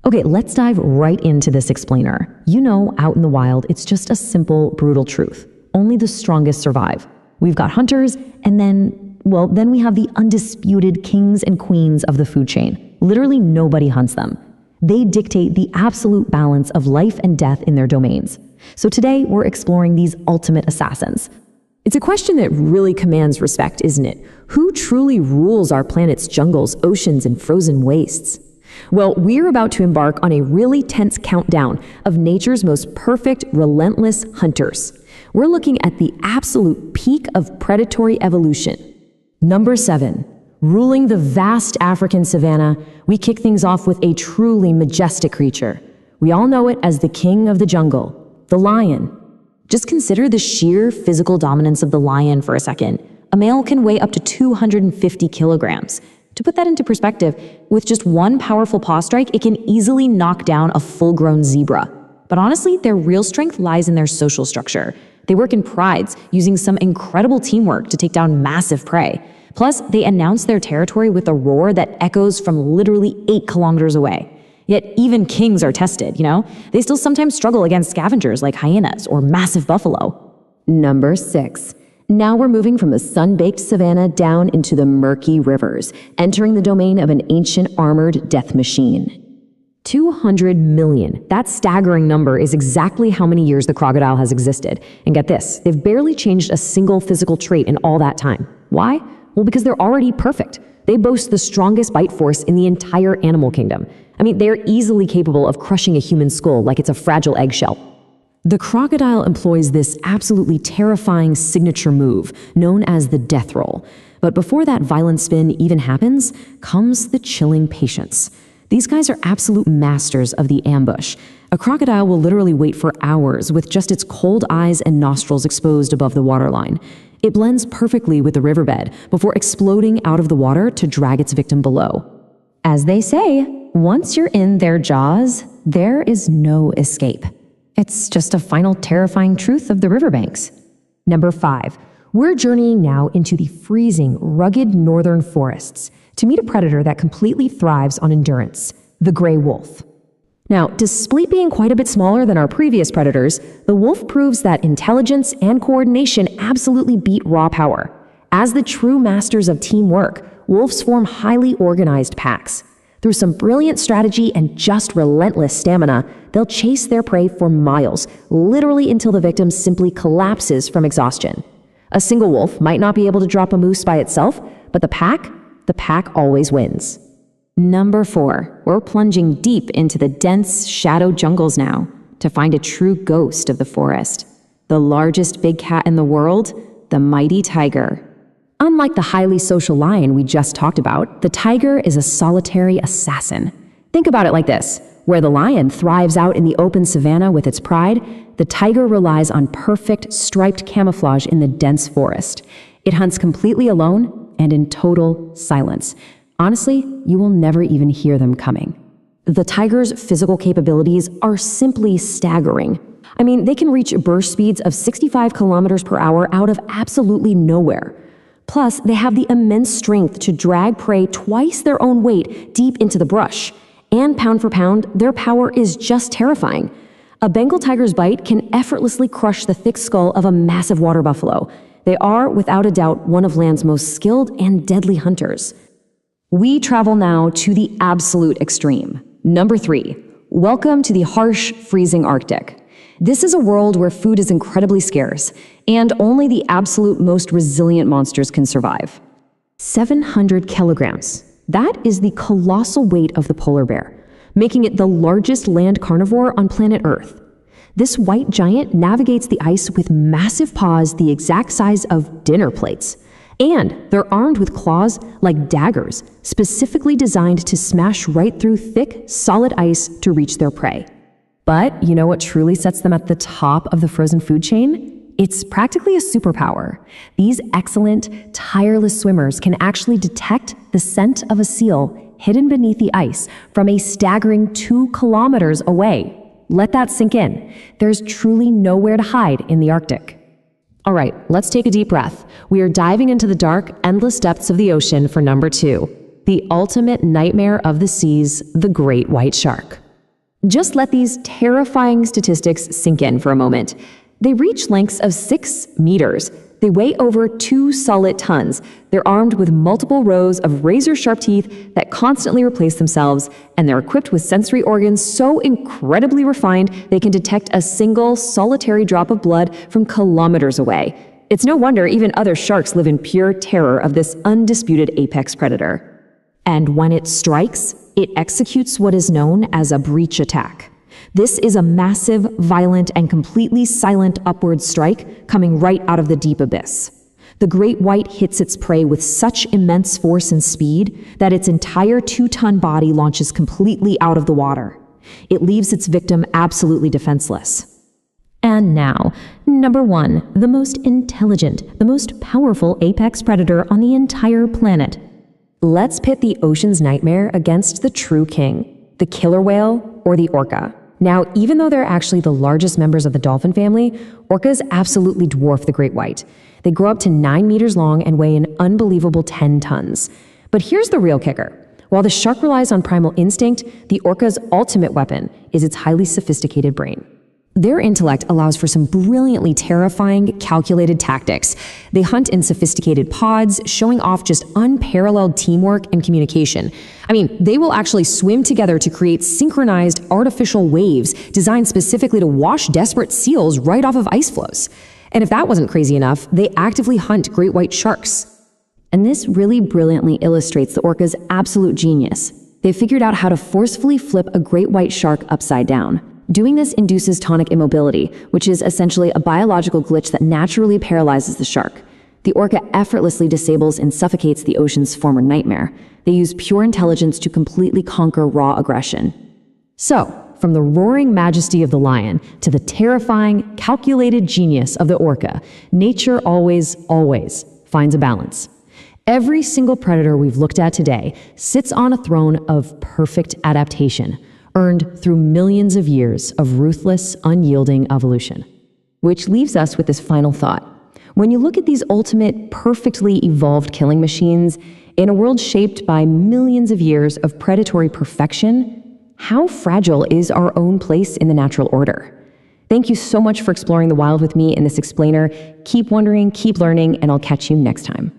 Okay, let's dive right into this explainer. You know, out in the wild, it's just a simple, brutal truth. Only the strongest survive. We've got hunters, and then we have the undisputed kings and queens of the food chain. Literally nobody hunts them. They dictate the absolute balance of life and death in their domains. So today, we're exploring these ultimate assassins. It's a question that really commands respect, isn't it? Who truly rules our planet's jungles, oceans, and frozen wastes? Well, we're about to embark on a really tense countdown of nature's most perfect, relentless hunters. We're looking at the absolute peak of predatory evolution. Number 7. Ruling the vast African savanna, we kick things off with a truly majestic creature. We all know it as the king of the jungle, the lion. Just consider the sheer physical dominance of the lion for a second. A male can weigh up to 250 kilograms. To put that into perspective, with just one powerful paw strike, it can easily knock down a full-grown zebra. But honestly, their real strength lies in their social structure. They work in prides, using some incredible teamwork to take down massive prey. Plus, they announce their territory with a roar that echoes from literally 8 kilometers away. Yet even kings are tested, you know? They still sometimes struggle against scavengers like hyenas or massive buffalo. Number 6. Now we're moving from the sun-baked savanna down into the murky rivers, entering the domain of an ancient armored death machine. 200 million. That staggering number is exactly how many years the crocodile has existed. And get this, they've barely changed a single physical trait in all that time. Why? Well, because they're already perfect. They boast the strongest bite force in the entire animal kingdom. I mean, they're easily capable of crushing a human skull like it's a fragile eggshell. The crocodile employs this absolutely terrifying signature move, known as the death roll. But before that violent spin even happens, comes the chilling patience. These guys are absolute masters of the ambush. A crocodile will literally wait for hours with just its cold eyes and nostrils exposed above the waterline. It blends perfectly with the riverbed before exploding out of the water to drag its victim below. As they say, once you're in their jaws, there is no escape. It's just a final terrifying truth of the riverbanks. Number 5. We're journeying now into the freezing, rugged northern forests to meet a predator that completely thrives on endurance, the gray wolf. Now, despite being quite a bit smaller than our previous predators, the wolf proves that intelligence and coordination absolutely beat raw power. As the true masters of teamwork, wolves form highly organized packs. Through some brilliant strategy and just relentless stamina, they'll chase their prey for miles, literally until the victim simply collapses from exhaustion. A single wolf might not be able to drop a moose by itself, but the pack always wins. Number 4, we're plunging deep into the dense, shadowed jungles now to find a true ghost of the forest. The largest big cat in the world, the mighty tiger. Unlike the highly social lion we just talked about, the tiger is a solitary assassin. Think about it like this. Where the lion thrives out in the open savanna with its pride, the tiger relies on perfect, striped camouflage in the dense forest. It hunts completely alone and in total silence. Honestly, you will never even hear them coming. The tiger's physical capabilities are simply staggering. I mean, they can reach burst speeds of 65 kilometers per hour out of absolutely nowhere. Plus, they have the immense strength to drag prey twice their own weight deep into the brush. And pound for pound, their power is just terrifying. A Bengal tiger's bite can effortlessly crush the thick skull of a massive water buffalo. They are, without a doubt, one of land's most skilled and deadly hunters. We travel now to the absolute extreme. Number 3, welcome to the harsh, freezing Arctic. This is a world where food is incredibly scarce, and only the absolute most resilient monsters can survive. 700 kilograms. That is the colossal weight of the polar bear, making it the largest land carnivore on planet Earth. This white giant navigates the ice with massive paws the exact size of dinner plates. And they're armed with claws like daggers, specifically designed to smash right through thick, solid ice to reach their prey. But you know what truly sets them at the top of the frozen food chain? It's practically a superpower. These excellent, tireless swimmers can actually detect the scent of a seal hidden beneath the ice from a staggering 2 kilometers away. Let that sink in. There's truly nowhere to hide in the Arctic. All right, let's take a deep breath. We are diving into the dark, endless depths of the ocean for number 2, the ultimate nightmare of the seas, the great white shark. Just let these terrifying statistics sink in for a moment. They reach lengths of 6 meters. They weigh over 2 solid tons. They're armed with multiple rows of razor-sharp teeth that constantly replace themselves, and they're equipped with sensory organs so incredibly refined they can detect a single, solitary drop of blood from kilometers away. It's no wonder even other sharks live in pure terror of this undisputed apex predator. And when it strikes, it executes what is known as a breach attack. This is a massive, violent, and completely silent upward strike coming right out of the deep abyss. The great white hits its prey with such immense force and speed that its entire 2-ton body launches completely out of the water. It leaves its victim absolutely defenseless. And now, number 1, the most intelligent, the most powerful apex predator on the entire planet. Let's pit the ocean's nightmare against the true king, the killer whale or the orca. Now, even though they're actually the largest members of the dolphin family, orcas absolutely dwarf the great white. They grow up to 9 meters long and weigh an unbelievable 10 tons. But here's the real kicker. While the shark relies on primal instinct, the orca's ultimate weapon is its highly sophisticated brain. Their intellect allows for some brilliantly terrifying, calculated tactics. They hunt in sophisticated pods, showing off just unparalleled teamwork and communication. I mean, they will actually swim together to create synchronized artificial waves designed specifically to wash desperate seals right off of ice floes. And if that wasn't crazy enough, they actively hunt great white sharks. And this really brilliantly illustrates the orca's absolute genius. They've figured out how to forcefully flip a great white shark upside down. Doing this induces tonic immobility, which is essentially a biological glitch that naturally paralyzes the shark. The orca effortlessly disables and suffocates the ocean's former nightmare. They use pure intelligence to completely conquer raw aggression. So, from the roaring majesty of the lion to the terrifying, calculated genius of the orca, nature always finds a balance. Every single predator we've looked at today sits on a throne of perfect adaptation, earned through millions of years of ruthless, unyielding evolution. Which leaves us with this final thought. When you look at these ultimate, perfectly evolved killing machines, in a world shaped by millions of years of predatory perfection, how fragile is our own place in the natural order? Thank you so much for exploring the wild with me in this explainer. Keep wondering, keep learning, and I'll catch you next time.